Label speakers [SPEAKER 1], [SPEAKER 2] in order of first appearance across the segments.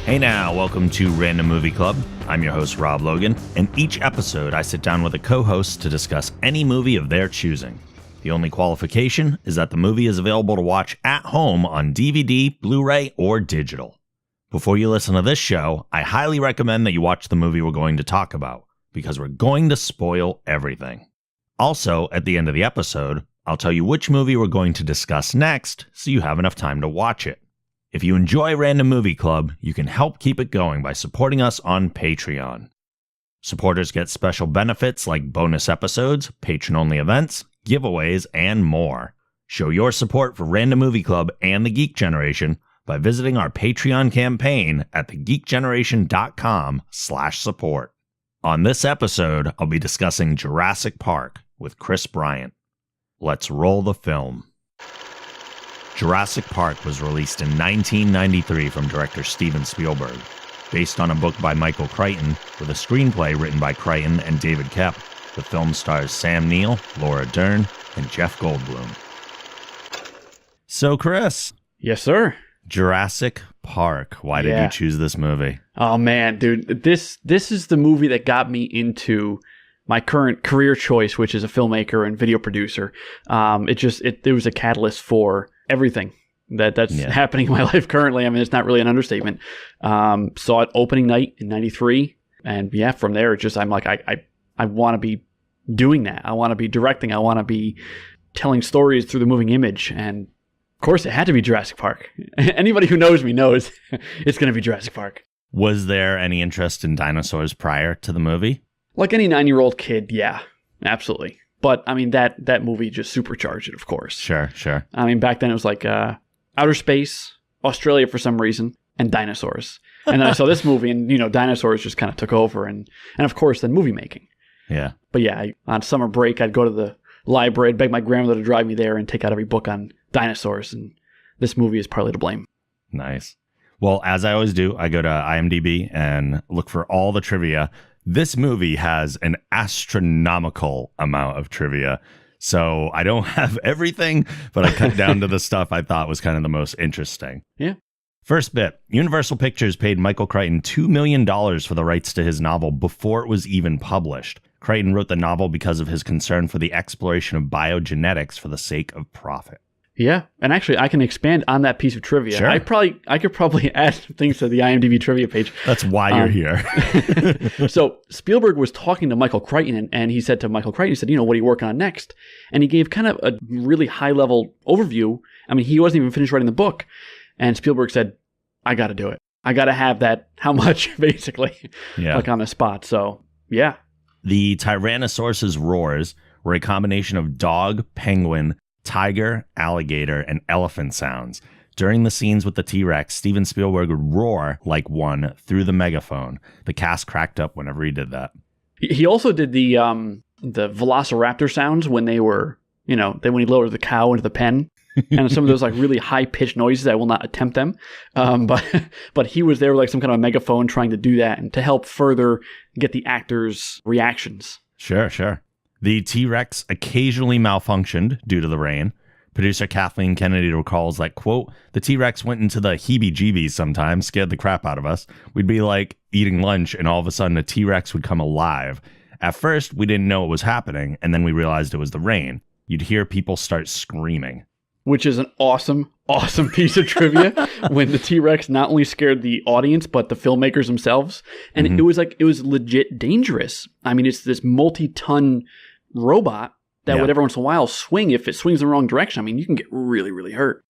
[SPEAKER 1] Hey now, welcome to Random Movie Club. I'm your host, Rob Logan, and each episode I sit down with a co-host to discuss any movie of their choosing. The only qualification is that the movie is available to watch at home on DVD, Blu-ray, or digital. Before you listen to this show, I highly recommend that you watch the movie we're going to talk about, because we're going to spoil everything. Also, at the end of the episode, I'll tell you which movie we're going to discuss next, so you have enough time to watch it. If you enjoy Random Movie Club, you can help keep it going by supporting us on Patreon. Supporters get special benefits like bonus episodes, patron-only events, giveaways, and more. Show your support for Random Movie Club and the Geek Generation by visiting our Patreon campaign at thegeekgeneration.com/support. On this episode, I'll be discussing Jurassic Park with Chris Bryant. Let's roll the film. Jurassic Park was released in 1993 from director Steven Spielberg, based on a book by Michael Crichton with a screenplay written by Crichton and David Koepp. The film stars Sam Neill, Laura Dern, and Jeff Goldblum. So, Chris.
[SPEAKER 2] Yes, sir.
[SPEAKER 1] Jurassic Park. Why did you choose this movie?
[SPEAKER 2] Oh, man, dude. This is the movie that got me into my current career choice, which is a filmmaker and video producer. It was a catalyst for everything that's happening in my life currently. I mean, it's not really an understatement. Saw it opening night in 93. And yeah, from there, I'm like, I want to be doing that. I want to be directing. I want to be telling stories through the moving image. And of course, it had to be Jurassic Park. Anybody who knows me knows it's going to be Jurassic Park.
[SPEAKER 1] Was there any interest in dinosaurs prior to the movie?
[SPEAKER 2] Like any 9-year-old kid, yeah, absolutely. But, I mean, that movie just supercharged it, of course.
[SPEAKER 1] Sure.
[SPEAKER 2] I mean, back then it was like outer space, Australia for some reason, and dinosaurs. And then I saw this movie, and, dinosaurs just kind of took over. And of course, then movie making.
[SPEAKER 1] Yeah.
[SPEAKER 2] But yeah, on summer break, I'd go to the library, I'd beg my grandmother to drive me there and take out every book on dinosaurs. And this movie is partly to blame.
[SPEAKER 1] Nice. Well, as I always do, I go to IMDb and look for all the trivia. This movie has an astronomical amount of trivia, so I don't have everything, but I cut down to the stuff I thought was kind of the most interesting.
[SPEAKER 2] Yeah.
[SPEAKER 1] First bit, Universal Pictures paid Michael Crichton $2 million for the rights to his novel before it was even published. Crichton wrote the novel because of his concern for the exploration of biogenetics for the sake of profit.
[SPEAKER 2] Yeah, and actually, I can expand on that piece of trivia.
[SPEAKER 1] Sure.
[SPEAKER 2] I could probably add things to the IMDb trivia page.
[SPEAKER 1] That's why you're here.
[SPEAKER 2] So Spielberg was talking to Michael Crichton, and he said to Michael Crichton, he said, what are you working on next? And he gave kind of a really high-level overview. I mean, he wasn't even finished writing the book. And Spielberg said, I got to do it. I got to have that, how much, basically, like on the spot. So, yeah.
[SPEAKER 1] The Tyrannosaurus's roars were a combination of dog, penguin, tiger, alligator, and elephant sounds. During the scenes with the T-Rex, Steven Spielberg would roar like one through the megaphone. The cast cracked up whenever he did that.
[SPEAKER 2] He also did the velociraptor sounds when they were, when he lowered the cow into the pen. And some of those like really high-pitched noises. I will not attempt them. But he was there with like some kind of a megaphone trying to do that and to help further get the actors' reactions.
[SPEAKER 1] Sure. The T-Rex occasionally malfunctioned due to the rain. Producer Kathleen Kennedy recalls that, quote, the T-Rex went into the heebie-jeebies sometimes, scared the crap out of us. We'd be like eating lunch and all of a sudden a T-Rex would come alive. At first, we didn't know what was happening, and then we realized it was the rain. You'd hear people start screaming.
[SPEAKER 2] Which is an awesome piece of trivia when the T-Rex not only scared the audience, but the filmmakers themselves. And it was legit dangerous. I mean, it's this multi-ton robot that would every once in a while swing. If it swings in the wrong direction, I mean, you can get really, really hurt.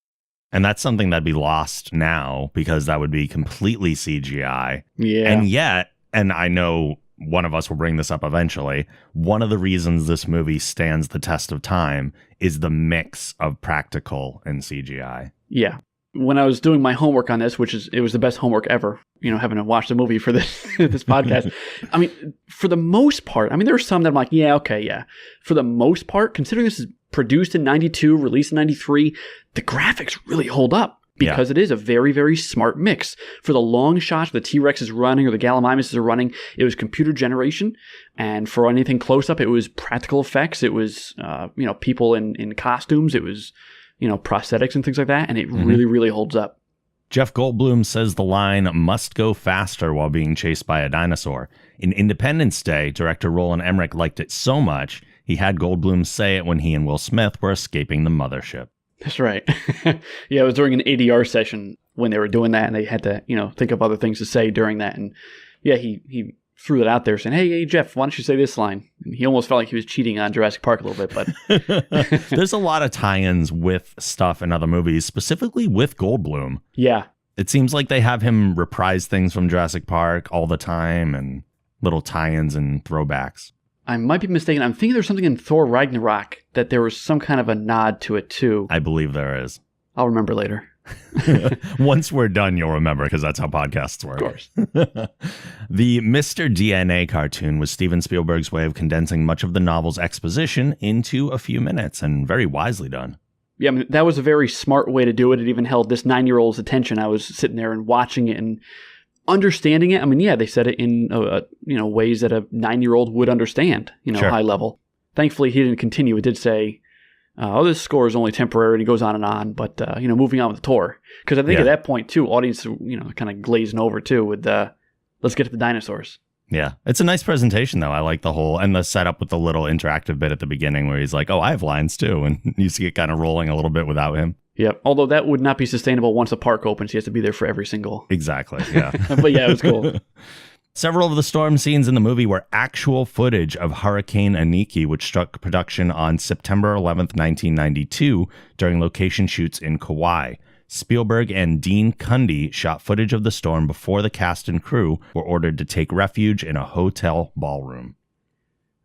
[SPEAKER 1] And that's something that'd be lost now because that would be completely CGI.
[SPEAKER 2] Yeah.
[SPEAKER 1] And yet, and I know one of us will bring this up eventually, one of the reasons this movie stands the test of time is the mix of practical and CGI.
[SPEAKER 2] Yeah. When I was doing my homework on this, it was the best homework ever, having to watch the movie for this this podcast. I mean, for the most part, there are some that I'm like, yeah, okay, yeah. For the most part, considering this is produced in 92, released in 93, the graphics really hold up. Because it is a very, very smart mix. For the long shots the T-Rex is running or the Gallimimuses are running, it was computer generation. And for anything close up, it was practical effects. It was, people in costumes. It was, prosthetics and things like that. And it really, really holds up.
[SPEAKER 1] Jeff Goldblum says the line must go faster while being chased by a dinosaur. In Independence Day, director Roland Emmerich liked it so much, he had Goldblum say it when he and Will Smith were escaping the mothership.
[SPEAKER 2] That's right. Yeah, it was during an ADR session when they were doing that, and they had to, think of other things to say during that. And yeah, he threw it out there saying, hey, Jeff, why don't you say this line? And he almost felt like he was cheating on Jurassic Park a little bit, but
[SPEAKER 1] there's a lot of tie-ins with stuff in other movies, specifically with Goldblum.
[SPEAKER 2] Yeah.
[SPEAKER 1] It seems like they have him reprise things from Jurassic Park all the time and little tie-ins and throwbacks.
[SPEAKER 2] I might be mistaken. I'm thinking there's something in Thor Ragnarok that there was some kind of a nod to it too.
[SPEAKER 1] I believe there is.
[SPEAKER 2] I'll remember later.
[SPEAKER 1] Once we're done, you'll remember, because that's how podcasts work.
[SPEAKER 2] Of course.
[SPEAKER 1] The Mr. DNA cartoon was Steven Spielberg's way of condensing much of the novel's exposition into a few minutes, and very wisely done.
[SPEAKER 2] Yeah, I mean, that was a very smart way to do it. It even held this 9-year-old's attention. I was sitting there and watching it and understanding it. I mean, yeah, they said it in ways that a 9-year-old would understand,
[SPEAKER 1] Sure.
[SPEAKER 2] High level. Thankfully, he didn't continue. It did say, this score is only temporary, and he goes on and on, but, moving on with the tour. Because I think at that point, too, audience, kind of glazing over, too, with, let's get to the dinosaurs.
[SPEAKER 1] Yeah. It's a nice presentation, though. I like the whole, and the setup with the little interactive bit at the beginning where he's like, oh, I have lines, too. And you see it kind of rolling a little bit without him.
[SPEAKER 2] Yep. Although that would not be sustainable once the park opens. He has to be there for every single.
[SPEAKER 1] Exactly. Yeah.
[SPEAKER 2] But yeah, it was cool.
[SPEAKER 1] Several of the storm scenes in the movie were actual footage of Hurricane Aniki, which struck production on September 11th, 1992, during location shoots in Kauai. Spielberg and Dean Cundy shot footage of the storm before the cast and crew were ordered to take refuge in a hotel ballroom.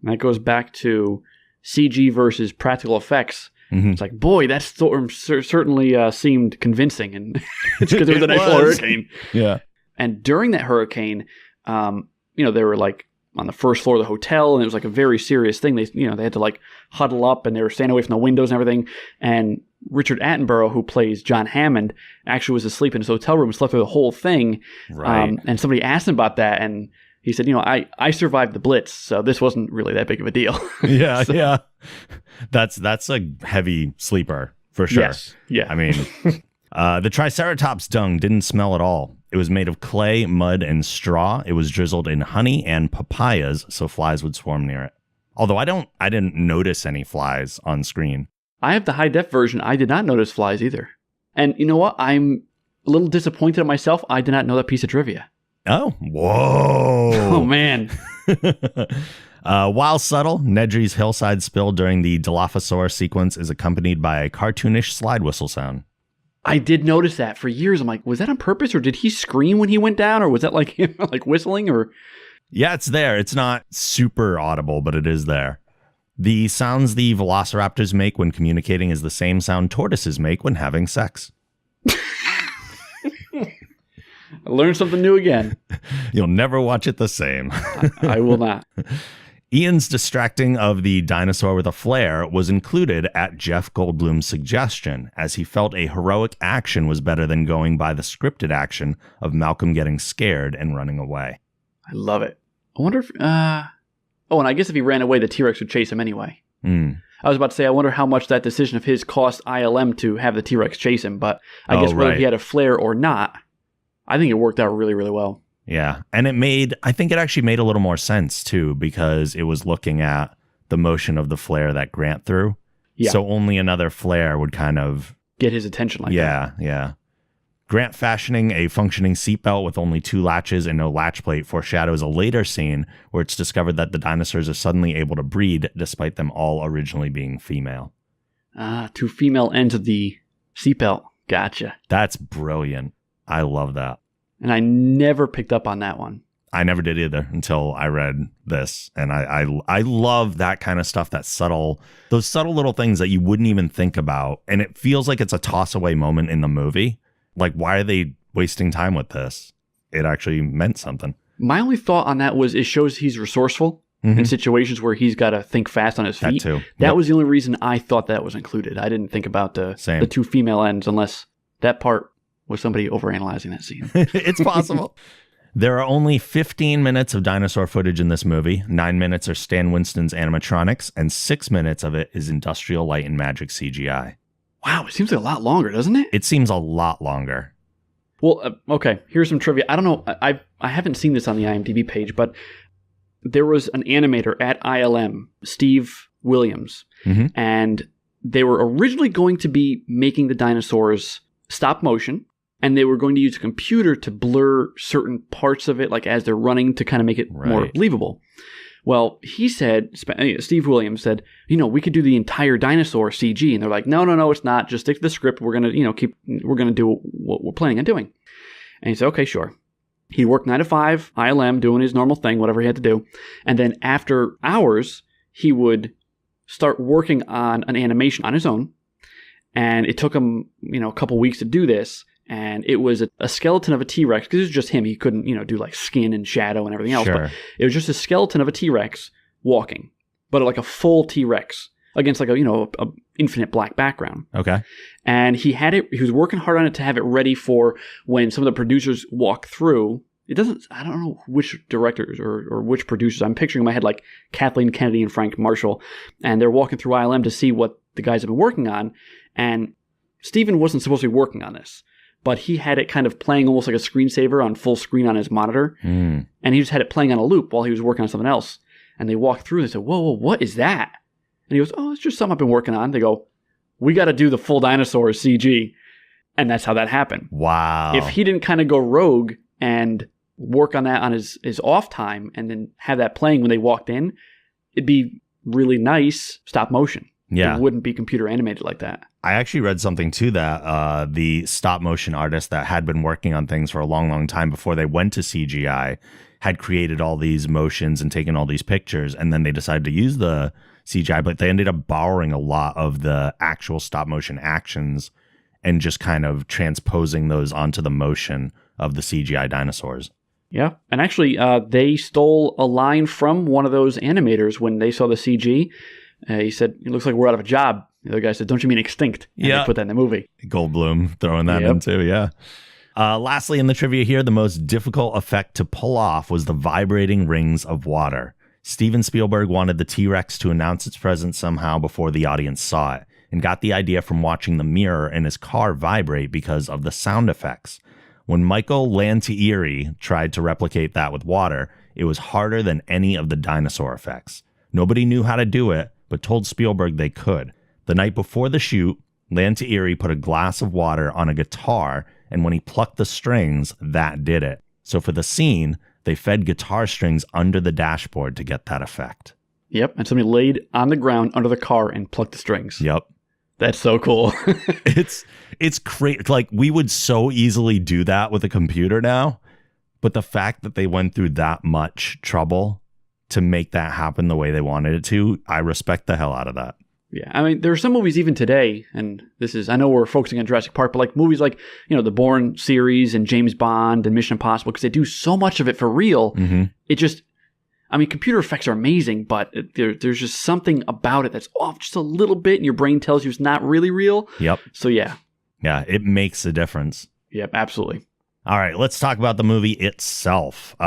[SPEAKER 2] And that goes back to CG versus practical effects. Mm-hmm. It's like, boy, that storm certainly seemed convincing, and it's because it was an actual hurricane.
[SPEAKER 1] Yeah.
[SPEAKER 2] And during that hurricane, they were like on the first floor of the hotel, and it was like a very serious thing. They had to like huddle up, and they were standing away from the windows and everything. And Richard Attenborough, who plays John Hammond, actually was asleep in his hotel room, slept through the whole thing.
[SPEAKER 1] Right.
[SPEAKER 2] And somebody asked him about that, and he said, I survived the Blitz, so this wasn't really that big of a deal.
[SPEAKER 1] Yeah, yeah. That's a heavy sleeper, for sure.
[SPEAKER 2] Yes, yeah.
[SPEAKER 1] I mean, the Triceratops dung didn't smell at all. It was made of clay, mud, and straw. It was drizzled in honey and papayas, so flies would swarm near it. Although I didn't notice any flies on screen.
[SPEAKER 2] I have the high-def version. I did not notice flies either. And you know what? I'm a little disappointed in myself. I did not know that piece of trivia.
[SPEAKER 1] Oh, whoa.
[SPEAKER 2] Oh, man.
[SPEAKER 1] While subtle, Nedry's hillside spill during the Dilophosaurus sequence is accompanied by a cartoonish slide whistle sound.
[SPEAKER 2] I did notice that for years. I'm like, was that on purpose, or did he scream when he went down, or was that like him like whistling, or?
[SPEAKER 1] Yeah, it's there. It's not super audible, but it is there. The sounds the velociraptors make when communicating is the same sound tortoises make when having sex.
[SPEAKER 2] I learned something new again.
[SPEAKER 1] You'll never watch it the same.
[SPEAKER 2] I will not.
[SPEAKER 1] Ian's distracting of the dinosaur with a flare was included at Jeff Goldblum's suggestion, as he felt a heroic action was better than going by the scripted action of Malcolm getting scared and running away.
[SPEAKER 2] I love it. I wonder if... and I guess if he ran away, the T-Rex would chase him anyway. I was about to say, I wonder how much that decision of his cost ILM to have the T-Rex chase him, but I guess whether he had a flare or not, I think it worked out really, really well.
[SPEAKER 1] Yeah, and I think it actually made a little more sense, too, because it was looking at the motion of the flare that Grant threw. Yeah. So only another flare would kind of...
[SPEAKER 2] get his attention like that.
[SPEAKER 1] Yeah. Grant fashioning a functioning seatbelt with only 2 latches and no latch plate foreshadows a later scene where it's discovered that the dinosaurs are suddenly able to breed despite them all originally being female.
[SPEAKER 2] 2 female ends of the seatbelt. Gotcha.
[SPEAKER 1] That's brilliant. I love that.
[SPEAKER 2] And I never picked up on that one.
[SPEAKER 1] I never did either until I read this. And I love that kind of stuff, those subtle little things that you wouldn't even think about. And it feels like it's a toss away moment in the movie. Like, why are they wasting time with this? It actually meant something.
[SPEAKER 2] My only thought on that was it shows he's resourceful in situations where he's got to think fast on his feet.
[SPEAKER 1] That too.
[SPEAKER 2] That was the only reason I thought that was included. I didn't think about the 2 female ends unless that part was somebody overanalyzing that scene.
[SPEAKER 1] It's possible. There are only 15 minutes of dinosaur footage in this movie. 9 minutes are Stan Winston's animatronics, and 6 minutes of it is industrial light and magic CGI.
[SPEAKER 2] Wow, it seems like a lot longer, doesn't it?
[SPEAKER 1] It seems a lot longer.
[SPEAKER 2] Well, okay, here's some trivia. I don't know, I haven't seen this on the IMDb page, but there was an animator at ILM, Steve Williams, and they were originally going to be making the dinosaurs stop motion, and they were going to use a computer to blur certain parts of it, like as they're running, to kind of make it more believable. Well, he said, Steve Williams said, we could do the entire dinosaur CG. And they're like, no, it's not. Just stick to the script. We're going to, we're going to do what we're planning on doing. And he said, okay, sure. He worked 9 to 5, ILM, doing his normal thing, whatever he had to do. And then after hours, he would start working on an animation on his own. And it took him, a couple weeks to do this. And it was a skeleton of a T-Rex, because it was just him. He couldn't, do like skin and shadow and everything else.
[SPEAKER 1] Sure.
[SPEAKER 2] But it was just a skeleton of a T-Rex walking, but like a full T-Rex against like a infinite black background.
[SPEAKER 1] Okay.
[SPEAKER 2] And he was working hard on it to have it ready for when some of the producers walk through. I don't know which directors or which producers. I'm picturing in my head like Kathleen Kennedy and Frank Marshall, and they're walking through ILM to see what the guys have been working on. And Steven wasn't supposed to be working on this, but he had it kind of playing almost like a screensaver on full screen on his monitor. And he just had it playing on a loop while he was working on something else. And they walked through and they said, whoa, what is that? And he goes, oh, it's just something I've been working on. They go, we got to do the full dinosaurs CG. And that's how that happened.
[SPEAKER 1] Wow.
[SPEAKER 2] If he didn't kind of go rogue and work on that on his off time and then have that playing when they walked in, it'd be really nice stop motion.
[SPEAKER 1] Yeah.
[SPEAKER 2] It wouldn't be computer animated like that.
[SPEAKER 1] I actually read something too that the stop motion artist that had been working on things for a long, long time before they went to CGI had created all these motions and taken all these pictures, and then they decided to use the CGI, but they ended up borrowing a lot of the actual stop motion actions and just kind of transposing those onto the motion of the CGI dinosaurs.
[SPEAKER 2] Yeah. And actually, they stole a line from one of those animators when they saw the CG. He said, it looks like we're out of a job. The other guy said, don't you mean extinct? And they put that in the movie.
[SPEAKER 1] Goldblum throwing that in too, yeah. Lastly, in the trivia here, the most difficult effect to pull off was the vibrating rings of water. Steven Spielberg wanted the T-Rex to announce its presence somehow before the audience saw it, and got the idea from watching the mirror in his car vibrate because of the sound effects. When Michael Lantieri tried to replicate that with water, it was harder than any of the dinosaur effects. Nobody knew how to do it, but told Spielberg they could. The night before the shoot, Lantieri put a glass of water on a guitar, and when he plucked the strings, that did it. So for the scene, they fed guitar strings under the dashboard to get that effect.
[SPEAKER 2] Yep, and somebody laid on the ground under the car and plucked the strings.
[SPEAKER 1] Yep.
[SPEAKER 2] That's so cool.
[SPEAKER 1] It's crazy. Like, we would so easily do that with a computer now, but the fact that they went through that much trouble to make that happen the way they wanted it to, I respect the hell out of that.
[SPEAKER 2] Yeah, I mean, there are some movies even today, and I know we're focusing on Jurassic Park, but like movies like, the Bourne series and James Bond and Mission Impossible, because they do so much of it for real. It just, computer effects are amazing, but there's just something about it that's off just a little bit, and your brain tells you it's not really real.
[SPEAKER 1] Yep.
[SPEAKER 2] So yeah.
[SPEAKER 1] Yeah, it makes a difference.
[SPEAKER 2] Yep, absolutely.
[SPEAKER 1] All right, let's talk about the movie itself.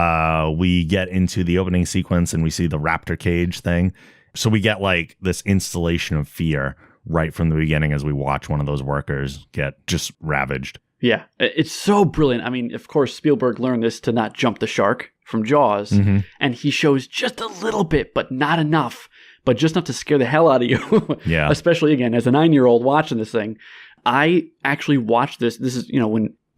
[SPEAKER 1] We get into the opening sequence and we see the raptor cage thing. So we get like this installation of fear right from the beginning as we watch one of those workers get just ravaged. Yeah,
[SPEAKER 2] it's so brilliant. I mean, of course, Spielberg learned this to not jump the shark from Jaws. And he shows just a little bit, but not enough, but just enough to scare the hell out of you.
[SPEAKER 1] Yeah.
[SPEAKER 2] Especially, again, as a 9-year-old watching this thing. I actually watched this. This is,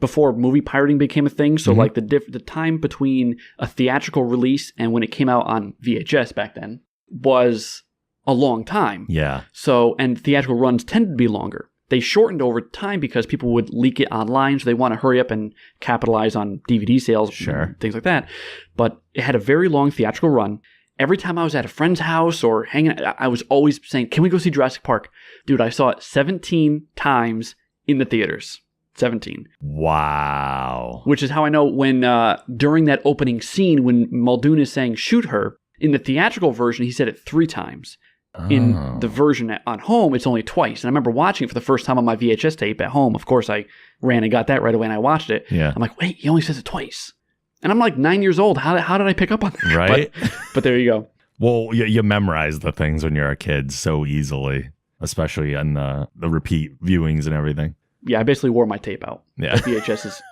[SPEAKER 2] before movie pirating became a thing. So like the time between a theatrical release and when it came out on VHS back then was a long time.
[SPEAKER 1] Yeah.
[SPEAKER 2] So, and theatrical runs tended to be longer. They shortened over time because people would leak it online. So they want to hurry up and capitalize on DVD sales,
[SPEAKER 1] sure,
[SPEAKER 2] things like that. But it had a very long theatrical run. Every time I was at a friend's house or hanging out, I was always saying, can we go see Jurassic Park? Dude, I saw it 17 times in the theaters. 17.
[SPEAKER 1] Wow.
[SPEAKER 2] Which is how I know when, during that opening scene, when Muldoon is saying, shoot her, in the theatrical version, he said it 3 times. Oh. In the version on home, it's only twice. And I remember watching it for the first time on my VHS tape at home. Of course, I ran and got that right away and I watched it.
[SPEAKER 1] Yeah.
[SPEAKER 2] I'm like, wait, he only says it twice. And I'm like 9 years old. How did I pick up on that?
[SPEAKER 1] Right.
[SPEAKER 2] But there you go.
[SPEAKER 1] Well, you memorize the things when you're a kid so easily, especially on the repeat viewings and everything.
[SPEAKER 2] Yeah, I basically wore my tape out.
[SPEAKER 1] Yeah.
[SPEAKER 2] VHS is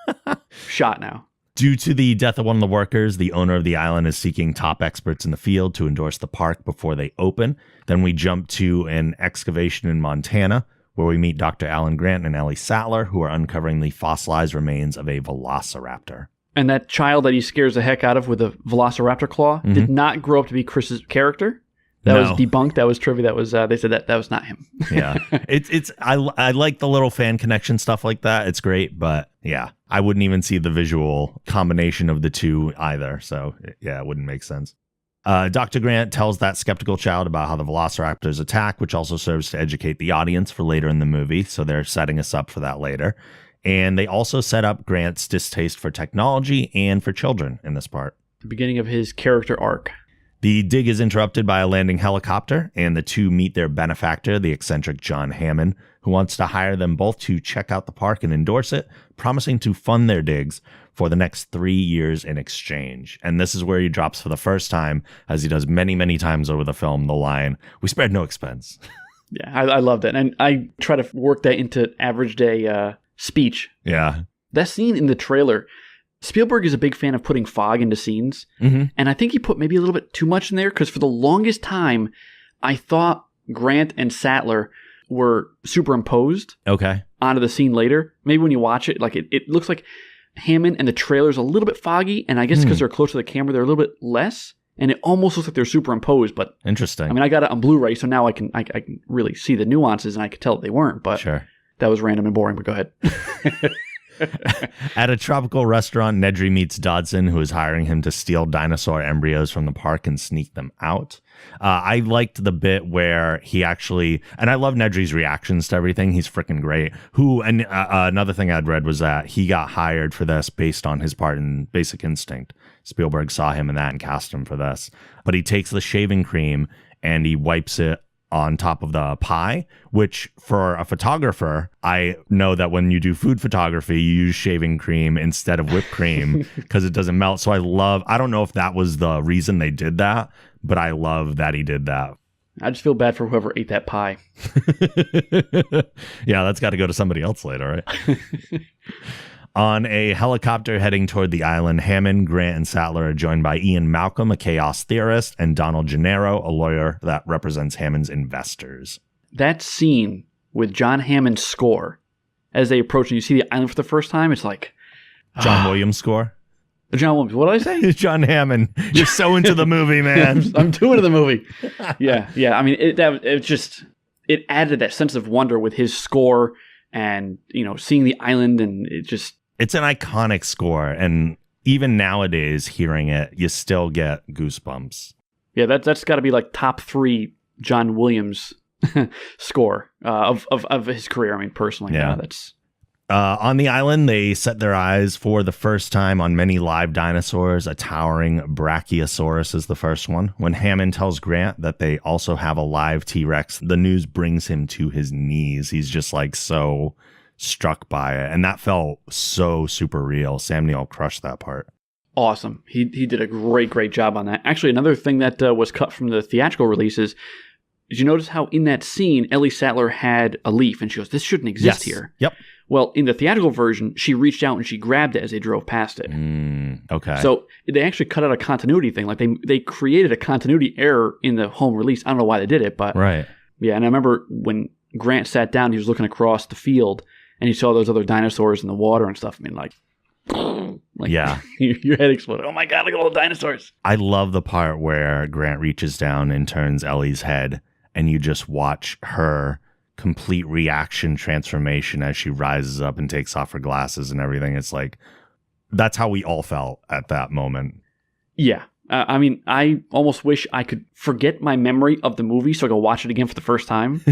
[SPEAKER 2] Shot now.
[SPEAKER 1] Due to the death of one of the workers, the owner of the island is seeking top experts in the field to endorse the park before they open. Then we jump to an excavation in Montana, where we meet Dr. Alan Grant and Ellie Sattler, who are uncovering the fossilized remains of a velociraptor.
[SPEAKER 2] And that child that he scares the heck out of with a velociraptor claw did not grow up to be Chris's character. That was debunked. That was trivia. That was they said that was not him.
[SPEAKER 1] Yeah, I like the little fan connection stuff like that. It's great, but yeah, I wouldn't even see the visual combination of the two either. So yeah, it wouldn't make sense. Dr. Grant tells that skeptical child about how the velociraptors attack, which also serves to educate the audience for later in the movie. So they're setting us up for that later. And they also set up Grant's distaste for technology and for children in this part.
[SPEAKER 2] The beginning of his character arc.
[SPEAKER 1] The dig is interrupted by a landing helicopter, and the two meet their benefactor, the eccentric John Hammond, who wants to hire them both to check out the park and endorse it, promising to fund their digs for the next 3 years in exchange. And this is where he drops for the first time, as he does many, many times over the film, the line, "We spared no expense."
[SPEAKER 2] Yeah, I love that. And I try to work that into average day speech.
[SPEAKER 1] Yeah.
[SPEAKER 2] That scene in the trailer, Spielberg is a big fan of putting fog into scenes. Mm-hmm. And I think he put maybe a little bit too much in there, because for the longest time, I thought Grant and Sattler were superimposed onto the scene later. Maybe when you watch it, like it looks like Hammond and the trailer's a little bit foggy, and I guess because they're close to the camera, they're a little bit less, and it almost looks like they're superimposed. But
[SPEAKER 1] interesting.
[SPEAKER 2] I mean, I got it on Blu-ray, so now I can really see the nuances, and I could tell that they weren't. But
[SPEAKER 1] sure.
[SPEAKER 2] That was random and boring, but go ahead.
[SPEAKER 1] At a tropical restaurant, Nedry meets Dodson, who is hiring him to steal dinosaur embryos from the park and sneak them out. I liked the bit where he actually, and I love Nedry's reactions to everything. He's freaking great. Another thing I'd read was that he got hired for this based on his part in Basic Instinct. Spielberg saw him in that and cast him for this. But he takes the shaving cream and he wipes it on top of the pie, which for a photographer, I know that when you do food photography, you use shaving cream instead of whipped cream because it doesn't melt. So I don't know if that was the reason they did that, but I love that he did that.
[SPEAKER 2] I just feel bad for whoever ate that pie.
[SPEAKER 1] Yeah, that's got to go to somebody else later, right? On a helicopter heading toward the island, Hammond, Grant, and Sattler are joined by Ian Malcolm, a chaos theorist, and Donald Gennaro, a lawyer that represents Hammond's investors.
[SPEAKER 2] That scene with John Hammond's score, as they approach and you see the island for the first time, it's like...
[SPEAKER 1] John Williams score?
[SPEAKER 2] John Williams, what did I say?
[SPEAKER 1] John Hammond. You're so into the movie, man.
[SPEAKER 2] I'm too into the movie. Yeah. I mean, it added that sense of wonder with his score and, seeing the island, and it just...
[SPEAKER 1] It's an iconic score, and even nowadays, hearing it, you still get goosebumps.
[SPEAKER 2] Yeah, that's got to be like top 3 John Williams score of his career. I mean, personally,
[SPEAKER 1] yeah.
[SPEAKER 2] That's
[SPEAKER 1] on the island. They set their eyes for the first time on many live dinosaurs. A towering Brachiosaurus is the first one. When Hammond tells Grant that they also have a live T-Rex, the news brings him to his knees. He's just like so struck by it, and that felt so super real. Sam Neill crushed that part.
[SPEAKER 2] Awesome. He did a great job on that. Actually, another thing that was cut from the theatrical releases, did you notice how in that scene Ellie Sattler had a leaf and she goes, "This shouldn't exist here."
[SPEAKER 1] Yep.
[SPEAKER 2] Well, in the theatrical version, she reached out and she grabbed it as they drove past it.
[SPEAKER 1] Okay.
[SPEAKER 2] So they actually cut out a continuity thing. Like they created a continuity error in the home release. I don't know why they did it, but
[SPEAKER 1] right. Yeah,
[SPEAKER 2] and I remember when Grant sat down, he was looking across the field and he saw those other dinosaurs in the water and stuff. I mean, like yeah, your head exploded. Oh my God, look at all the dinosaurs.
[SPEAKER 1] I love the part where Grant reaches down and turns Ellie's head, and you just watch her complete reaction transformation as she rises up and takes off her glasses and everything. It's like, that's how we all felt at that moment.
[SPEAKER 2] Yeah. I mean, I almost wish I could forget my memory of the movie so I could watch it again for the first time.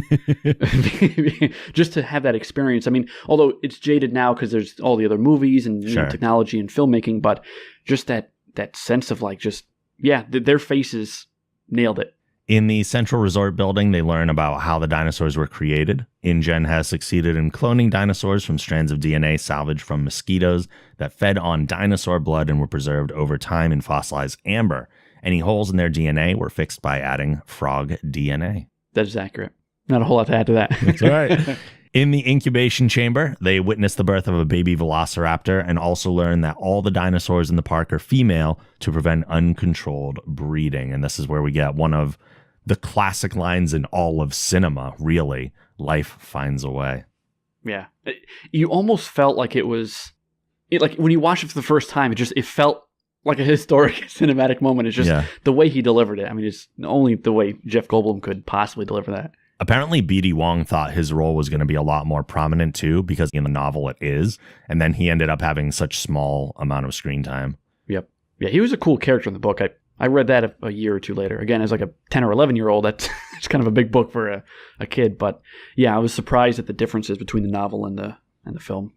[SPEAKER 2] Just to have that experience. I mean, although it's jaded now because there's all the other movies and technology and filmmaking, but just that sense of like their faces nailed it.
[SPEAKER 1] In the Central Resort building, they learn about how the dinosaurs were created. InGen has succeeded in cloning dinosaurs from strands of DNA salvaged from mosquitoes that fed on dinosaur blood and were preserved over time in fossilized amber. Any holes in their DNA were fixed by adding frog DNA.
[SPEAKER 2] That is accurate. Not a whole lot to add to that.
[SPEAKER 1] That's all right. In the incubation chamber, they witness the birth of a baby velociraptor and also learn that all the dinosaurs in the park are female to prevent uncontrolled breeding. And this is where we get one of the classic lines in all of cinema, really. Life finds a way.
[SPEAKER 2] Yeah. You almost felt like it was... like when you watched it for the first time, it felt like a historic cinematic moment. It's just the way he delivered it. I mean, it's only the way Jeff Goldblum could possibly deliver that.
[SPEAKER 1] Apparently, B.D. Wong thought his role was going to be a lot more prominent, too, because in the novel it is. And then he ended up having such small amount of screen time.
[SPEAKER 2] Yep. Yeah, he was a cool character in the book. I read that a year or two later. Again, as like a 10 or 11-year-old, that's it's kind of a big book for a kid. But yeah, I was surprised at the differences between the novel and the film.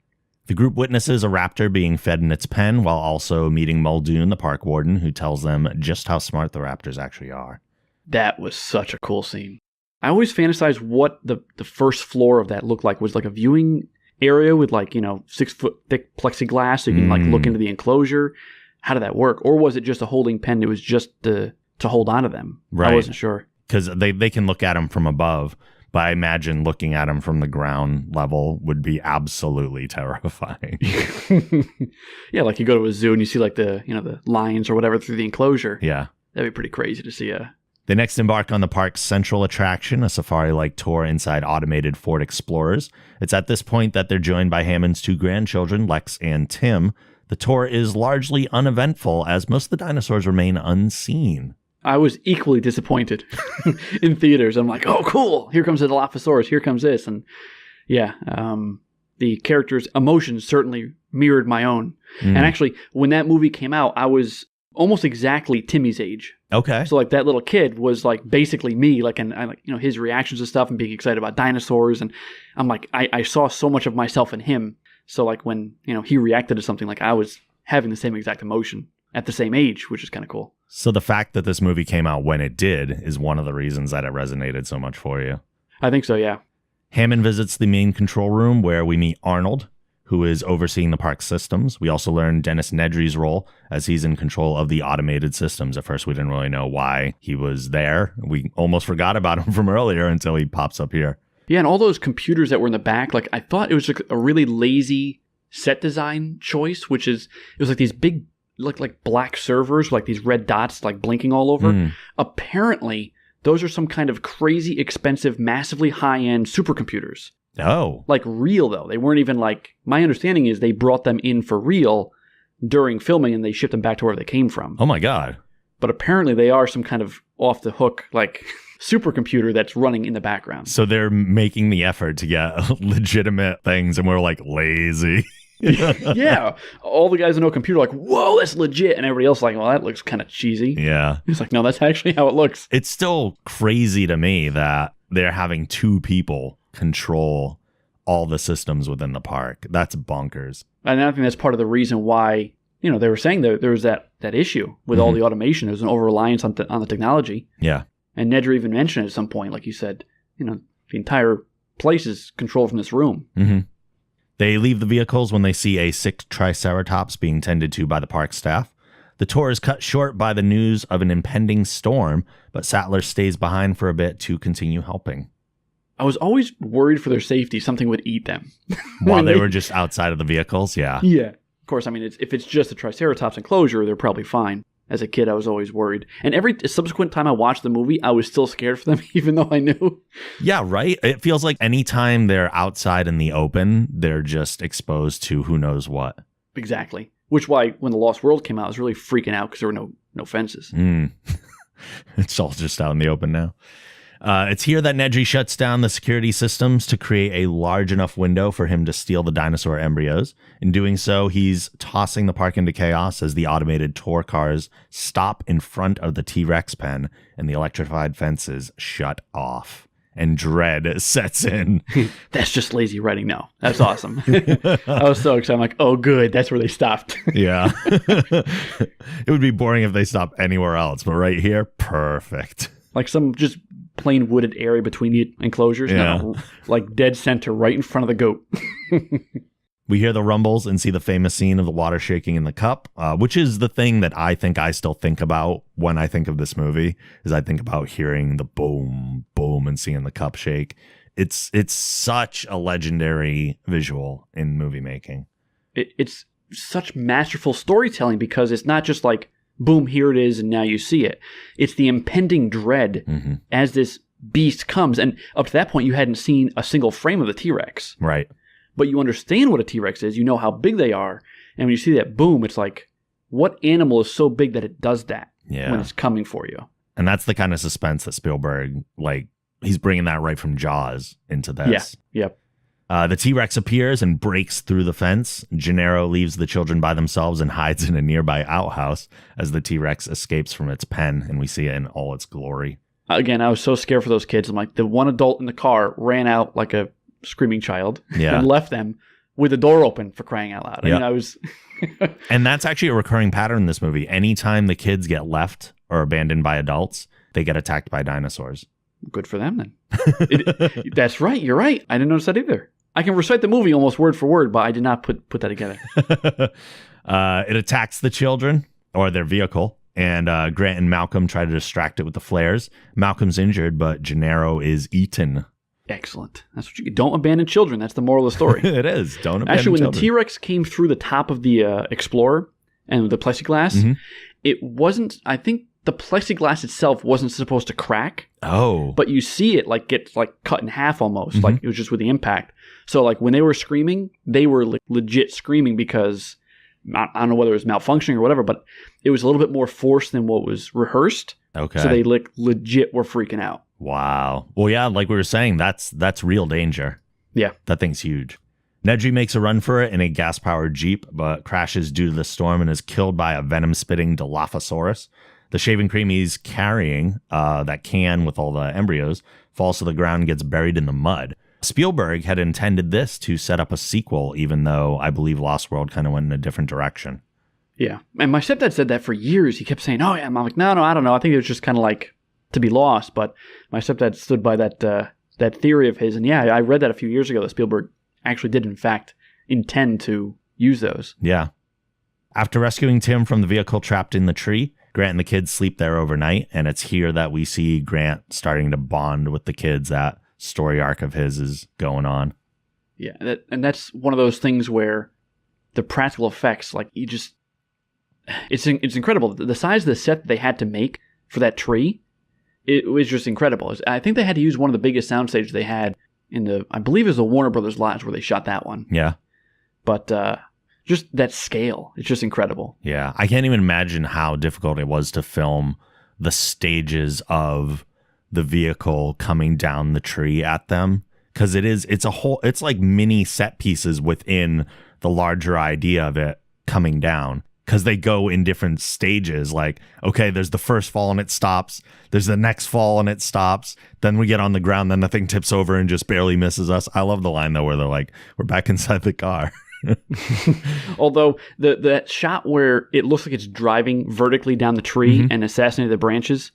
[SPEAKER 1] The group witnesses a raptor being fed in its pen while also meeting Muldoon, the park warden, who tells them just how smart the raptors actually are.
[SPEAKER 2] That was such a cool scene. I always fantasized what the first floor of that looked like. Was like a viewing area with 6-foot thick plexiglass so you can look into the enclosure. How did that work? Or was it just a holding pen? It was just to hold on to them. Right. I wasn't sure.
[SPEAKER 1] Because they can look at them from above. But I imagine looking at them from the ground level would be absolutely terrifying.
[SPEAKER 2] Yeah, like you go to a zoo and you see like the lions or whatever through the enclosure.
[SPEAKER 1] Yeah.
[SPEAKER 2] That'd be pretty crazy to see.
[SPEAKER 1] They next embark on the park's central attraction, a safari-like tour inside automated Ford Explorers. It's at this point that they're joined by Hammond's two grandchildren, Lex and Tim. The tour is largely uneventful as most of the dinosaurs remain unseen.
[SPEAKER 2] I was equally disappointed in theaters. I'm like, oh, cool. Here comes the Dilophosaurus. Here comes this. And yeah, the characters' emotions certainly mirrored my own. And actually, when that movie came out, I was almost exactly Timmy's age.
[SPEAKER 1] Okay.
[SPEAKER 2] So like that little kid was like basically me, like, and I like, his reactions to stuff and being excited about dinosaurs. And I'm like, I saw so much of myself in him. So like when, he reacted to something, like I was having the same exact emotion at the same age, which is kind of cool.
[SPEAKER 1] So the fact that this movie came out when it did is one of the reasons that it resonated so much for you.
[SPEAKER 2] I think so, yeah.
[SPEAKER 1] Hammond visits the main control room where we meet Arnold, who is overseeing the park's systems. We also learn Dennis Nedry's role as he's in control of the automated systems. At first, we didn't really know why he was there. We almost forgot about him from earlier until he pops up here.
[SPEAKER 2] Yeah, and all those computers that were in the back, like I thought it was like a really lazy set design choice, which is, it was like these big, look like black servers, like these red dots, like blinking all over. Apparently, those are some kind of crazy expensive, massively high-end supercomputers.
[SPEAKER 1] Oh.
[SPEAKER 2] Like real, though. They weren't even like, my understanding is they brought them in for real during filming and they shipped them back to where they came from.
[SPEAKER 1] Oh my God.
[SPEAKER 2] But apparently they are some kind of off the hook, like supercomputer that's running in the background.
[SPEAKER 1] So they're making the effort to get legitimate things and we're like lazy.
[SPEAKER 2] Yeah. All the guys who know computer are like, whoa, that's legit. And everybody else is like, well, that looks kind of cheesy.
[SPEAKER 1] Yeah.
[SPEAKER 2] It's like, no, that's actually how it looks.
[SPEAKER 1] It's still crazy to me that they're having two people control all the systems within the park. That's bonkers.
[SPEAKER 2] And I think that's part of the reason why, they were saying that there was that issue with all the automation. There's an over-reliance on the technology.
[SPEAKER 1] Yeah.
[SPEAKER 2] And Nedry even mentioned at some point, like you said, the entire place is controlled from this room.
[SPEAKER 1] Mm-hmm. They leave the vehicles when they see a sick triceratops being tended to by the park staff. The tour is cut short by the news of an impending storm, but Sattler stays behind for a bit to continue helping.
[SPEAKER 2] I was always worried for their safety. Something would eat them.
[SPEAKER 1] While they were just outside of the vehicles, yeah.
[SPEAKER 2] Yeah. Of course, I mean, if it's just a triceratops enclosure, they're probably fine. As a kid, I was always worried. And every subsequent time I watched the movie, I was still scared for them, even though I knew.
[SPEAKER 1] Yeah, right? It feels like anytime they're outside in the open, they're just exposed to who knows what.
[SPEAKER 2] Exactly. Which why, when The Lost World came out, I was really freaking out because there were no fences.
[SPEAKER 1] It's all just out in the open now. It's here that Nedry shuts down the security systems to create a large enough window for him to steal the dinosaur embryos. In doing so, he's tossing the park into chaos as the automated tour cars stop in front of the T-Rex pen and the electrified fences shut off. And dread sets in.
[SPEAKER 2] That's just lazy writing now. That's awesome. I was so excited. I'm like, oh, good. That's where they stopped.
[SPEAKER 1] Yeah. It would be boring if they stopped anywhere else, but right here, perfect.
[SPEAKER 2] Like some just plain wooded area between the enclosures.
[SPEAKER 1] Yeah.
[SPEAKER 2] No, like dead center right in front of the goat.
[SPEAKER 1] We hear the rumbles and see the famous scene of the water shaking in the cup, which is the thing that I think I still think about when I think of this movie, is I think about hearing the boom, boom, and seeing the cup shake. It's such a legendary visual in movie making.
[SPEAKER 2] It's such masterful storytelling because it's not just like, boom, here it is, and now you see it. It's the impending dread as this beast comes. And up to that point, you hadn't seen a single frame of the T-Rex.
[SPEAKER 1] Right.
[SPEAKER 2] But you understand what a T-Rex is. You know how big they are. And when you see that boom, it's like, what animal is so big that it does that when it's coming for you?
[SPEAKER 1] And that's the kind of suspense that Spielberg, like, he's bringing that right from Jaws into this.
[SPEAKER 2] Yeah.
[SPEAKER 1] The T-Rex appears and breaks through the fence. Gennaro leaves the children by themselves and hides in a nearby outhouse as the T-Rex escapes from its pen, and we see it in all its glory.
[SPEAKER 2] Again, I was so scared for those kids. I'm like, the one adult in the car ran out like a screaming child and left them with the door open, for crying out loud. I mean, I was...
[SPEAKER 1] And that's actually a recurring pattern in this movie. Anytime the kids get left or abandoned by adults, they get attacked by dinosaurs.
[SPEAKER 2] Good for them, then. That's right. You're right. I didn't notice that either. I can recite the movie almost word for word, but I did not put that together.
[SPEAKER 1] It attacks the children or their vehicle, and Grant and Malcolm try to distract it with the flares. Malcolm's injured, but Gennaro is eaten.
[SPEAKER 2] Excellent. That's what you don't abandon children. That's the moral of the story.
[SPEAKER 1] It is. Don't abandon
[SPEAKER 2] Actually, when
[SPEAKER 1] children.
[SPEAKER 2] the T-Rex came through the top of the Explorer and the plexiglass, it wasn't, I think the plexiglass itself wasn't supposed to crack.
[SPEAKER 1] Oh.
[SPEAKER 2] But you see it like get like cut in half almost. Like it was just with the impact. So like when they were screaming, they were legit screaming because I don't know whether it was malfunctioning or whatever, but it was a little bit more force than what was rehearsed.
[SPEAKER 1] Okay.
[SPEAKER 2] So they legit were freaking out.
[SPEAKER 1] Wow. Well, yeah, like we were saying, that's real danger.
[SPEAKER 2] Yeah.
[SPEAKER 1] That thing's huge. Nedry makes a run for it in a gas-powered Jeep, but crashes due to the storm and is killed by a venom-spitting Dilophosaurus. The shaving cream he's carrying, that can with all the embryos, falls to the ground and gets buried in the mud. Spielberg had intended this to set up a sequel, even though I believe Lost World kind of went in a different direction.
[SPEAKER 2] Yeah. And my stepdad said that for years. He kept saying, oh, yeah. I'm like, no, I don't know. I think it was just kind of like to be lost. But my stepdad stood by that theory of his. And yeah, I read that a few years ago that Spielberg actually did, in fact, intend to use those.
[SPEAKER 1] Yeah. After rescuing Tim from the vehicle trapped in the tree, Grant and the kids sleep there overnight. And it's here that we see Grant starting to bond with the kids. That story arc of his is going on.
[SPEAKER 2] Yeah. And that's one of those things where the practical effects, like you just... It's incredible. The size of the set that they had to make for that tree, it was just incredible. I think they had to use one of the biggest sound stages they had in I believe it was the Warner Brothers Lodge where they shot that one.
[SPEAKER 1] Yeah.
[SPEAKER 2] But just that scale, it's just incredible.
[SPEAKER 1] Yeah. I can't even imagine how difficult it was to film the stages of the vehicle coming down the tree at them. Because it's like mini set pieces within the larger idea of it coming down. Because they go in different stages. Like, okay, there's the first fall and it stops. There's the next fall and it stops. Then we get on the ground. Then the thing tips over and just barely misses us. I love the line, though, where they're like, we're back inside the car.
[SPEAKER 2] Although that shot where it looks like it's driving vertically down the tree and assassinating the branches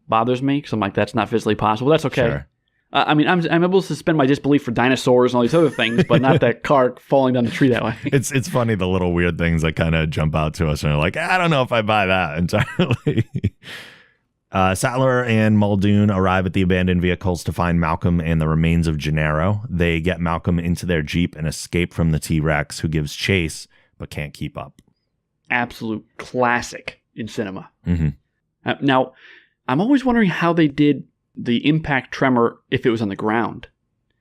[SPEAKER 2] bothers me. Because I'm like, that's not physically possible. That's okay.
[SPEAKER 1] Sure.
[SPEAKER 2] I mean, I'm able to suspend my disbelief for dinosaurs and all these other things, but not that car falling down the tree that way.
[SPEAKER 1] It's funny, the little weird things that kind of jump out to us and are like, I don't know if I buy that entirely. Sattler and Muldoon arrive at the abandoned vehicles to find Malcolm and the remains of Gennaro. They get Malcolm into their Jeep and escape from the T-Rex, who gives chase but can't keep up.
[SPEAKER 2] Absolute classic in cinema. Now, I'm always wondering how they did the impact tremor if it was on the ground.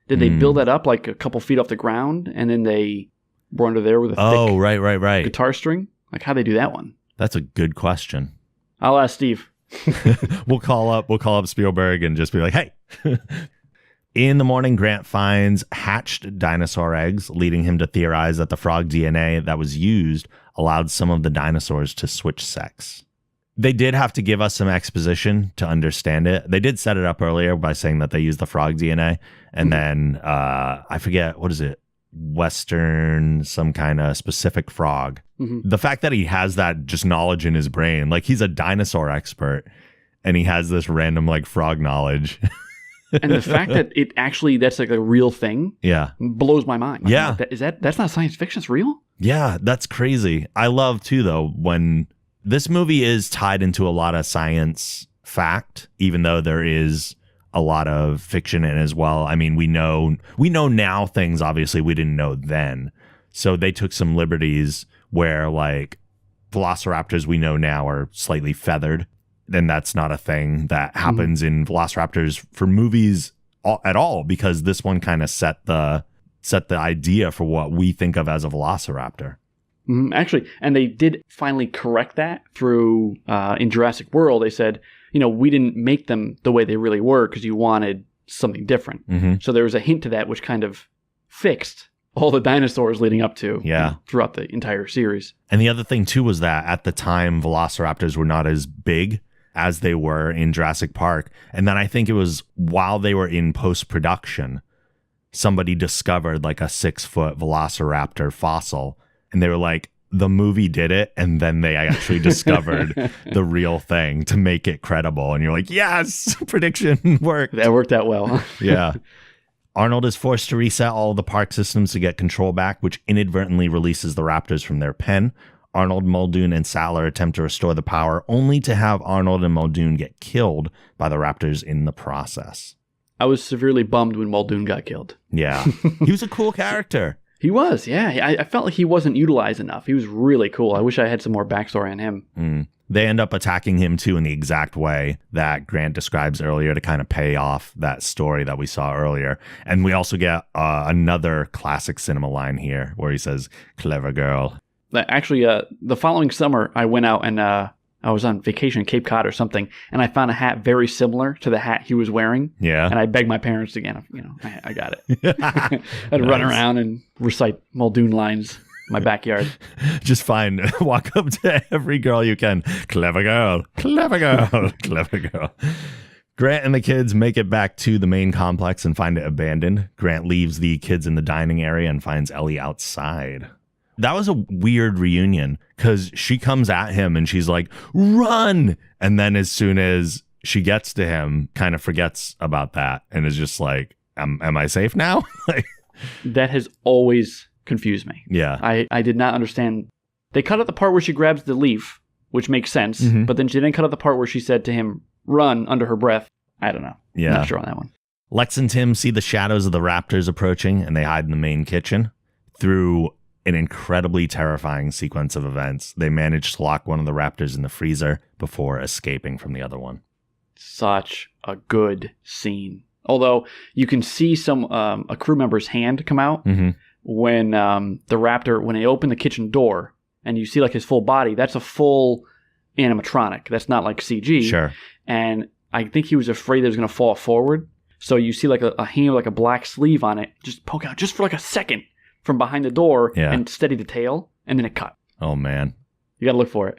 [SPEAKER 2] Did they build that up like a couple feet off the ground and then they were under there with a thick
[SPEAKER 1] right.
[SPEAKER 2] guitar string? Like how'd they do that one?
[SPEAKER 1] That's a good question.
[SPEAKER 2] I'll ask Steve.
[SPEAKER 1] We'll call up Spielberg and just be like, hey. In the morning, Grant finds hatched dinosaur eggs, leading him to theorize that the frog DNA that was used allowed some of the dinosaurs to switch sex. They did have to give us some exposition to understand it. They did set it up earlier by saying that they used the frog DNA. And then I forget, what is it? Western, some kind of specific frog. The fact that he has that just knowledge in his brain, like he's a dinosaur expert and he has this random like frog knowledge.
[SPEAKER 2] And the fact that it actually, that's like a real thing.
[SPEAKER 1] Yeah.
[SPEAKER 2] Blows my mind. Like,
[SPEAKER 1] yeah.
[SPEAKER 2] That's not science fiction. It's real.
[SPEAKER 1] Yeah. That's crazy. I love too, though, when this movie is tied into a lot of science fact, even though there is a lot of fiction in as well. I mean, we know now things obviously we didn't know then. So they took some liberties where like velociraptors we know now are slightly feathered. And that's not a thing that happens in velociraptors for movies at all, because this one kind of set the idea for what we think of as a velociraptor.
[SPEAKER 2] Actually, and they did finally correct that through in Jurassic World. They said, we didn't make them the way they really were because you wanted something different. So there was a hint to that, which kind of fixed all the dinosaurs leading up to throughout the entire series.
[SPEAKER 1] And the other thing, too, was that at the time, velociraptors were not as big as they were in Jurassic Park. And then I think it was while they were in post-production, somebody discovered like a 6-foot velociraptor fossil. And they were like, the movie did it. And then they actually discovered the real thing to make it credible. And you're like, yes, prediction worked.
[SPEAKER 2] That worked out well.
[SPEAKER 1] Yeah. Arnold is forced to reset all the park systems to get control back, which inadvertently releases the raptors from their pen. Arnold, Muldoon, and Sattler attempt to restore the power, only to have Arnold and Muldoon get killed by the raptors in the process.
[SPEAKER 2] I was severely bummed when Muldoon got killed.
[SPEAKER 1] Yeah. He was a cool character.
[SPEAKER 2] He was, yeah. I felt like he wasn't utilized enough. He was really cool. I wish I had some more backstory on him.
[SPEAKER 1] They end up attacking him, too, in the exact way that Grant describes earlier to kind of pay off that story that we saw earlier. And we also get another classic cinema line here where he says, "Clever girl."
[SPEAKER 2] Actually, the following summer, I went out and I was on vacation in Cape Cod or something, and I found a hat very similar to the hat he was wearing.
[SPEAKER 1] Yeah.
[SPEAKER 2] And I begged my parents to get it. I got it. I'd run around and recite Muldoon lines in my backyard.
[SPEAKER 1] Just walk up to every girl you can. Clever girl, clever girl, clever girl. Grant and the kids make it back to the main complex and find it abandoned. Grant leaves the kids in the dining area and finds Ellie outside. That was a weird reunion because she comes at him and she's like, "Run!" And then as soon as she gets to him, kind of forgets about that and is just like, am I safe now?
[SPEAKER 2] That has always confused me.
[SPEAKER 1] Yeah.
[SPEAKER 2] I did not understand. They cut out the part where she grabs the leaf, which makes sense, but then she didn't cut out the part where she said to him, "Run," under her breath. I don't know.
[SPEAKER 1] Yeah.
[SPEAKER 2] Not sure on that one.
[SPEAKER 1] Lex and Tim see the shadows of the raptors approaching and they hide in the main kitchen. Through an incredibly terrifying sequence of events, they manage to lock one of the raptors in the freezer before escaping from the other one.
[SPEAKER 2] Such a good scene. Although you can see a crew member's hand come out when the raptor, when they open the kitchen door and you see like his full body, that's a full animatronic. That's not like CG.
[SPEAKER 1] Sure.
[SPEAKER 2] And I think he was afraid that it was going to fall forward. So you see like a hand with like a black sleeve on it just poke out just for like a second from behind the door and steady the tail, and then it cut.
[SPEAKER 1] Oh, man.
[SPEAKER 2] You got to look for it.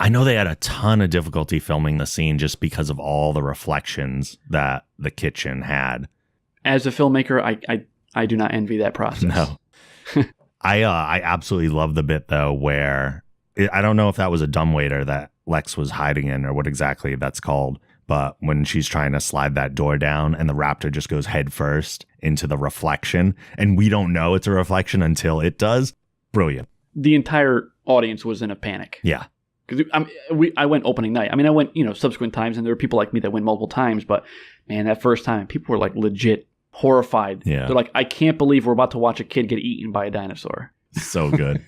[SPEAKER 1] I know they had a ton of difficulty filming the scene just because of all the reflections that the kitchen had.
[SPEAKER 2] As a filmmaker, I do not envy that process.
[SPEAKER 1] No. I absolutely love the bit, though, where I don't know if that was a dumbwaiter that Lex was hiding in or what exactly that's called. But when she's trying to slide that door down and the raptor just goes head first into the reflection, and we don't know it's a reflection until it does. Brilliant.
[SPEAKER 2] The entire audience was in a panic.
[SPEAKER 1] Yeah.
[SPEAKER 2] Because I went opening night. I mean, I went, subsequent times, and there were people like me that went multiple times. But, man, that first time, people were, like, legit horrified.
[SPEAKER 1] Yeah.
[SPEAKER 2] They're like, I can't believe we're about to watch a kid get eaten by a dinosaur.
[SPEAKER 1] So good.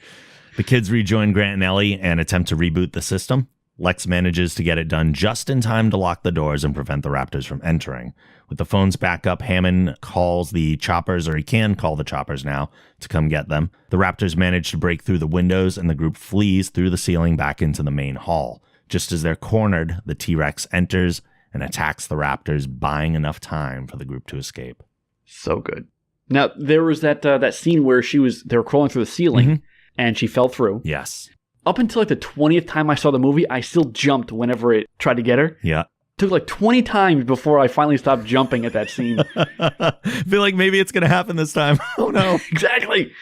[SPEAKER 1] The kids rejoin Grant and Ellie and attempt to reboot the system. Lex manages to get it done just in time to lock the doors and prevent the raptors from entering. With the phones back up, Hammond calls the choppers, or he can call the choppers now, to come get them. The raptors manage to break through the windows, and the group flees through the ceiling back into the main hall. Just as they're cornered, the T-Rex enters and attacks the raptors, buying enough time for the group to escape.
[SPEAKER 2] So good. Now, there was that scene where they were crawling through the ceiling, and she fell through.
[SPEAKER 1] Yes.
[SPEAKER 2] Up until like the 20th time I saw the movie, I still jumped whenever it tried to get her.
[SPEAKER 1] Yeah.
[SPEAKER 2] Took like 20 times before I finally stopped jumping at that scene.
[SPEAKER 1] Feel like maybe it's going to happen this time. Oh, no.
[SPEAKER 2] Exactly.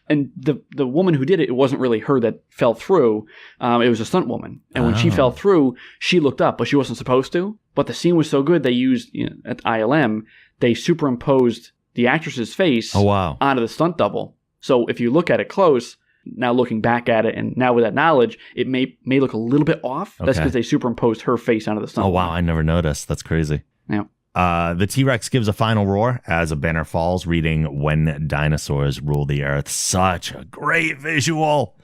[SPEAKER 2] And the woman who did it, it wasn't really her that fell through. It was a stunt woman. And when she fell through, she looked up, but she wasn't supposed to. But the scene was so good, they used, at ILM, they superimposed the actress's face onto the stunt double. So if you look at it close, now looking back at it, and now with that knowledge, it may look a little bit off. Okay. That's because they superimposed her face onto the stunt.
[SPEAKER 1] Oh, wow. I never noticed. That's crazy.
[SPEAKER 2] Yeah.
[SPEAKER 1] The T-Rex gives a final roar as a banner falls, reading "When dinosaurs rule the earth." Such a great visual.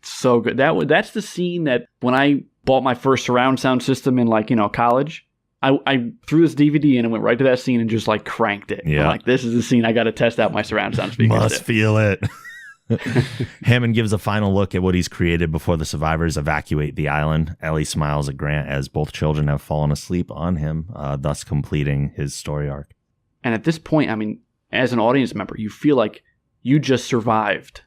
[SPEAKER 2] So good. That's the scene that when I bought my first surround sound system in college, I threw this DVD in and went right to that scene and just cranked it.
[SPEAKER 1] Yeah.
[SPEAKER 2] I'm like, this is the scene I got to test out my surround sound speakers.
[SPEAKER 1] Must feel it. Hammond gives a final look at what he's created before the survivors evacuate the island. Ellie smiles at Grant as both children have fallen asleep on him, thus completing his story arc.
[SPEAKER 2] And at this point, as an audience member, you feel like you just survived.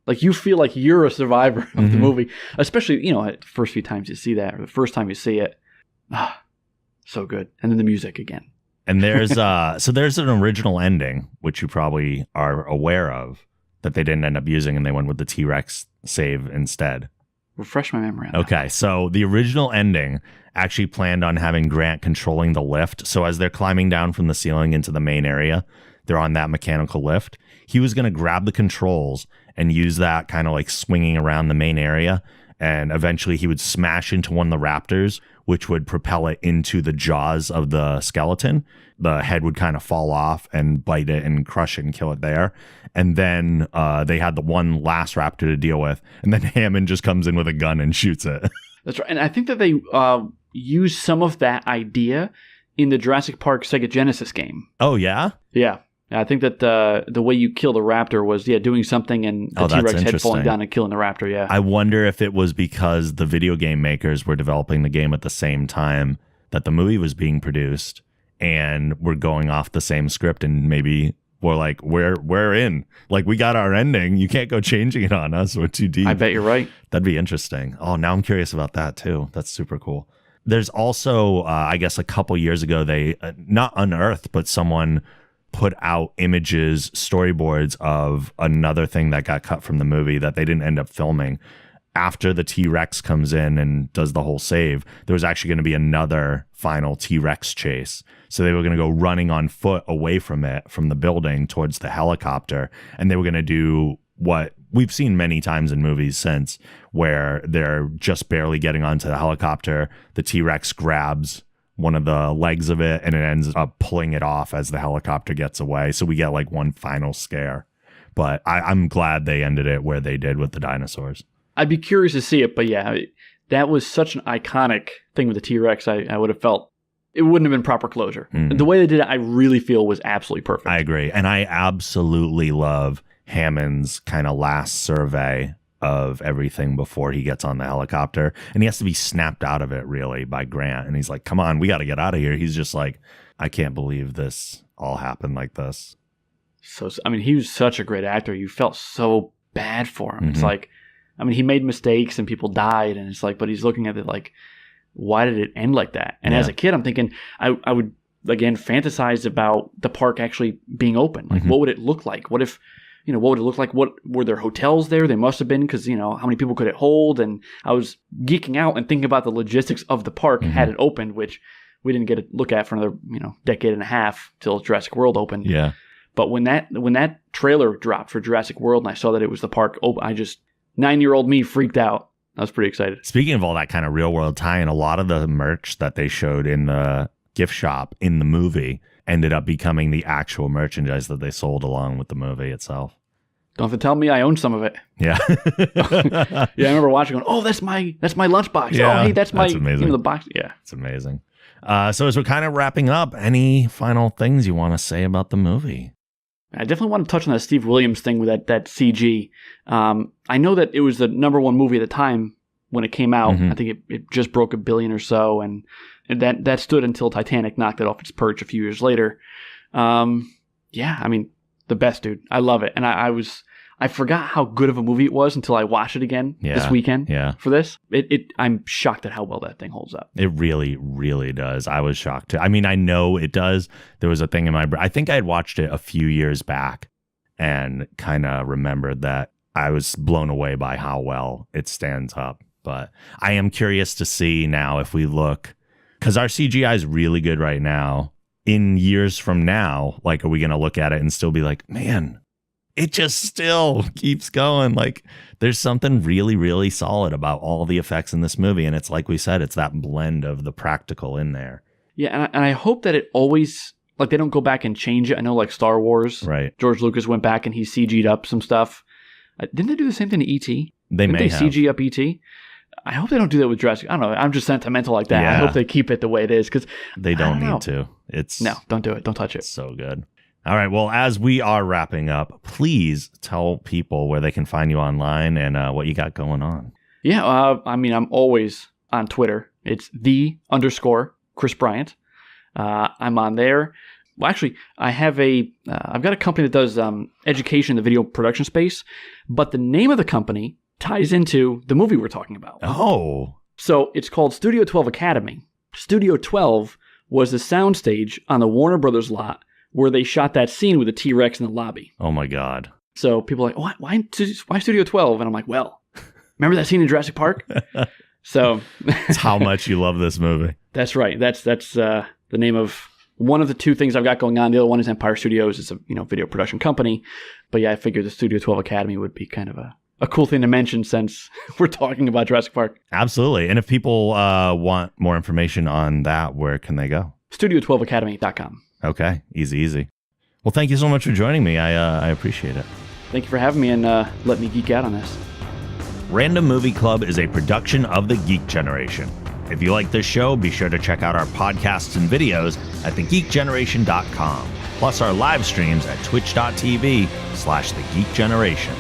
[SPEAKER 2] Like, you feel like you're a survivor of the movie, especially, the first few times you see that, or the first time you see it. So good. And then the music again.
[SPEAKER 1] And there's there's an original ending, which you probably are aware of, that they didn't end up using, and they went with the T-Rex save instead.
[SPEAKER 2] Refresh my memory on that.
[SPEAKER 1] Okay, so the original ending actually planned on having Grant controlling the lift. So as they're climbing down from the ceiling into the main area, they're on that mechanical lift. He was going to grab the controls and use that kind of swinging around the main area. And eventually he would smash into one of the raptors, which would propel it into the jaws of the skeleton. The head would kind of fall off and bite it and crush it and kill it there. And then they had the one last raptor to deal with. And then Hammond just comes in with a gun and shoots it.
[SPEAKER 2] That's right. And I think that they used some of that idea in the Jurassic Park Sega Genesis game.
[SPEAKER 1] Oh, yeah?
[SPEAKER 2] Yeah. I think that the way you kill the raptor was, doing something and the T-Rex head falling down and killing the raptor, yeah.
[SPEAKER 1] I wonder if it was because the video game makers were developing the game at the same time that the movie was being produced and we're going off the same script, and maybe we're like, we're in. We got our ending. You can't go changing it on us. We're too deep.
[SPEAKER 2] I bet you're right.
[SPEAKER 1] That'd be interesting. Oh, now I'm curious about that too. That's super cool. There's also, I guess a couple years ago, they not unearthed, but someone put out images, storyboards of another thing that got cut from the movie that they didn't end up filming. After the T-Rex comes in and does the whole save, there was actually going to be another final T-Rex chase. So they were going to go running on foot away from it, from the building towards the helicopter. And they were going to do what we've seen many times in movies since, where they're just barely getting onto the helicopter. The T-Rex grabs one of the legs of it and it ends up pulling it off as the helicopter gets away. So we get one final scare. But I'm glad they ended it where they did with the dinosaurs.
[SPEAKER 2] I'd be curious to see it, but yeah, that was such an iconic thing with the T-Rex. I would have felt it wouldn't have been proper closure. The way they did it, I really feel was absolutely perfect.
[SPEAKER 1] I agree. And I absolutely love Hammond's kind of last survey of everything before he gets on the helicopter. And he has to be snapped out of it, really, by Grant. And he's like, come on, we got to get out of here. He's just like, I can't believe this all happened like this.
[SPEAKER 2] So, he was such a great actor. You felt so bad for him. It's he made mistakes and people died. And it's but he's looking at it why did it end like that? And as a kid, I'm thinking I would, again, fantasize about the park actually being open. What would it look like? What if, what would it look like? What were there hotels there? They must have been, because, how many people could it hold? And I was geeking out and thinking about the logistics of the park had it opened, which we didn't get a look at for another, decade and a half till Jurassic World opened.
[SPEAKER 1] Yeah.
[SPEAKER 2] But when that trailer dropped for Jurassic World and I saw that it was the park, 9-year-old me freaked out. I was pretty excited.
[SPEAKER 1] Speaking of all that kind of real world tie-in, a lot of the merch that they showed in the gift shop in the movie ended up becoming the actual merchandise that they sold along with the movie itself.
[SPEAKER 2] Don't have to tell me I own some of it.
[SPEAKER 1] Yeah.
[SPEAKER 2] Yeah, I remember watching going, oh, that's my lunchbox.
[SPEAKER 1] Yeah,
[SPEAKER 2] oh, hey, that's
[SPEAKER 1] amazing.
[SPEAKER 2] The box. Yeah.
[SPEAKER 1] It's amazing. So as we're kind of wrapping up, any final things you want to say about the movie?
[SPEAKER 2] I definitely want to touch on that Steve Williams thing with that CG. I know that it was the number one movie at the time when it came out. I think it just broke $1 billion or so, and that stood until Titanic knocked it off its perch a few years later. The best, dude. I love it, and I forgot how good of a movie it was until I watched it again this weekend for this. I'm shocked at how well that thing holds up.
[SPEAKER 1] It really, really does. I was shocked too. I know it does. There was a thing in my brain. I think I had watched it a few years back and kind of remembered that I was blown away by how well it stands up. But I am curious to see now if we look, because our CGI is really good right now. In years from now, are we going to look at it and still be like, man, it just still keeps going. There's something really, really solid about all the effects in this movie. And it's like we said, it's that blend of the practical in there.
[SPEAKER 2] Yeah, and I hope that it always, like, they don't go back and change it. I know, like, Star Wars,
[SPEAKER 1] Right.
[SPEAKER 2] George Lucas went back and he CG'd up some stuff. Didn't they do the same thing to E.T.?
[SPEAKER 1] Didn't
[SPEAKER 2] they
[SPEAKER 1] have.
[SPEAKER 2] CG up E.T.? I hope they don't do that with Jurassic. I don't know. I'm just sentimental like that.
[SPEAKER 1] Yeah.
[SPEAKER 2] I hope they keep it the way it is because
[SPEAKER 1] They don't need to.
[SPEAKER 2] No, don't do it. Don't touch it.
[SPEAKER 1] So good. All right. Well, as we are wrapping up, please tell people where they can find you online and what you got going on.
[SPEAKER 2] Yeah. I mean, I'm always on Twitter. It's _Chris Bryant. I'm on there. Well, actually, I've got a company that does education in the video production space, but the name of the company ties into the movie we're talking about.
[SPEAKER 1] Oh.
[SPEAKER 2] So it's called Studio 12 Academy. Studio 12 was the soundstage on the Warner Brothers lot where they shot that scene with the T-Rex in the lobby.
[SPEAKER 1] Oh, my God.
[SPEAKER 2] So people are like, why Studio 12? And I'm like, well, remember that scene in Jurassic Park? So
[SPEAKER 1] That's how much you love this movie.
[SPEAKER 2] That's right. That's the name of one of the two things I've got going on. The other one is Empire Studios. It's a video production company. But yeah, I figured the Studio 12 Academy would be kind of a cool thing to mention since we're talking about Jurassic Park.
[SPEAKER 1] Absolutely. And if people want more information on that, where can they go?
[SPEAKER 2] Studio12academy.com.
[SPEAKER 1] Okay. Easy. Well, thank you so much for joining me. I appreciate it.
[SPEAKER 2] Thank you for having me and let me geek out on this.
[SPEAKER 1] Random Movie Club is a production of the Geek Generation. If you like this show, be sure to check out our podcasts and videos at thegeekgeneration.com, plus our live streams at twitch.tv/thegeekgeneration.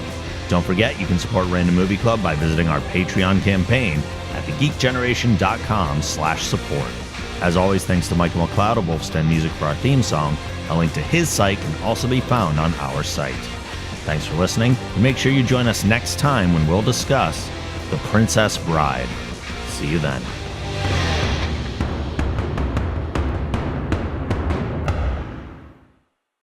[SPEAKER 1] Don't forget, you can support Random Movie Club by visiting our Patreon campaign at thegeekgeneration.com/support. As always, thanks to Michael McLeod of Wolfsten Music for our theme song. A link to his site can also be found on our site. Thanks for listening, and make sure you join us next time when we'll discuss The Princess Bride. See you then.